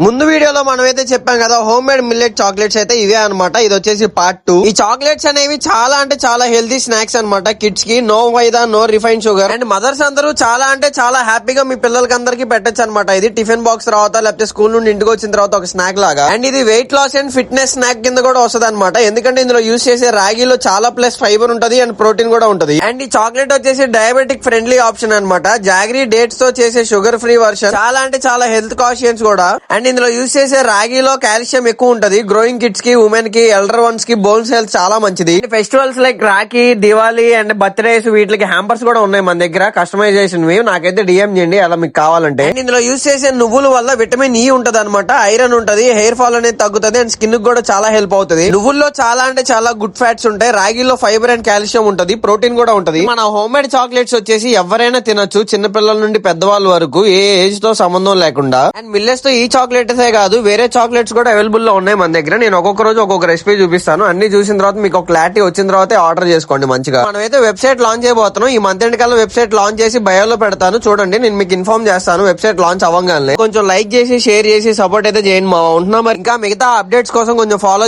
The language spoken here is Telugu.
ముందు వీడియోలో మనమైతే చెప్పాం కదా హోమ్ మేడ్ మిల్లెట్ చాక్లెట్స్ అయితే ఇవే అనమాట. ఇది వచ్చేసి పార్ట్ 2. ఈ చాక్లెట్స్ అనేవి చాలా అంటే చాలా హెల్తీ స్నాక్స్ అనమాట. కిడ్స్ కి no maida, no refine sugar, and mothers అందరూ చాలా అంటే చాలా హ్యాపీగా మీ పిల్లలకి అందరికి పెట్టచ్చు అనమాట. ఇది టిఫిన్ బాక్స్ తర్వాత లేకపోతే స్కూల్ నుండి ఇంటికి వచ్చిన తర్వాత ఒక స్నాక్ లాగా. అండ్ ఇది weight loss and fitness snack కింద కూడా వస్తుంది అనమాట. ఎందుకంటే ఇందులో యూస్ చేసే రాగిలో చాలా ప్లస్ ఫైబర్ ఉంటది అండ్ ప్రోటీన్ కూడా ఉంటది. అండ్ ఈ చాక్లెట్ వచ్చేసి డయాబెటిక్ ఫ్రెండ్లీ ఆప్షన్ అనమాట. జాగరీ డేట్స్ తో చేసే షుగర్ ఫ్రీ వర్షన్. చాలా అంటే చాలా హెల్త్ కాన్షియస్ కూడా. అండ్ ఇందులో యూస్ చేసే రాగిలో కాల్షియం ఎక్కువ ఉంటది. గ్రోయింగ్ కిడ్స్ కి, ఉమెన్ కి, ఎల్డర్ వన్స్ కి బోన్స్ హెల్త్ చాలా మంచిది. Festivals like Rakhi, Diwali and birthdays వీటికి హ్యాంపర్స్ కూడా ఉన్నాయి మన దగ్గర కస్టమైజేషన్. నాకైతే డిఎం చేయండి అలా మీకు కావాలంటే. ఇందులో యూస్ చేసే నువ్వుల వల్ల విటమిన్ ఈ ఉంటది అనమాట. ఐరన్ ఉంటది, హెయిర్ ఫాల్ అనేది తగ్గుతుంది అండ్ స్కిన్ కూడా చాలా హెల్ప్ అవుతుంది. నువ్వుల్లో చాలా అంటే చాలా గుడ్ ఫ్యాట్స్ ఉంటాయి. రాగిలో ఫైబర్ అండ్ కాల్షియం ఉంటది, ప్రోటీన్ కూడా ఉంటది. మన హోమ్ మేడ్ చాక్లెట్స్ వచ్చేసి ఎవరైనా తినొచ్చు, చిన్నపిల్లల నుండి పెద్దవాళ్ళ వరకు, ఏ ఏజ్ తో సంబంధం లేకుండా. అండ్ మిల్లెట్స్ తో ఈ చాక్లెట్స్ కాదు, వేరే చాక్లెట్స్ కూడా అవైలబుల్ లో ఉన్నాయి మన దగ్గర. నేను ఒక్కొక్క రోజు ఒక్కొక్క రెసిపీ చూపిస్తాను. అన్ని చూసిన తర్వాత మీకు ఒక క్లారిటీ వచ్చిన తర్వాత ఆర్డర్ చేసుకోండి మంచిగా. మనమైతే వెబ్సైట్ లాంచ్ చేయబోతున్నాం. ఈ మంత్ ఎండ్ కల్లా వెబ్సైట్ లాంచ్ చేసి బయోలో పెడతాను, చూడండి. నేను మీకు ఇన్ఫార్మ్ చేస్తాను వెబ్సైట్ లాంచ్ అవ్వగానే. కొంచెం లైక్ చేసి షేర్ చేసి సపోర్ట్ అయితే చేయండి మా ఉంటున్నా. మరి ఇంకా మిగతా అప్డేట్స్ కోసం కొంచెం ఫాలో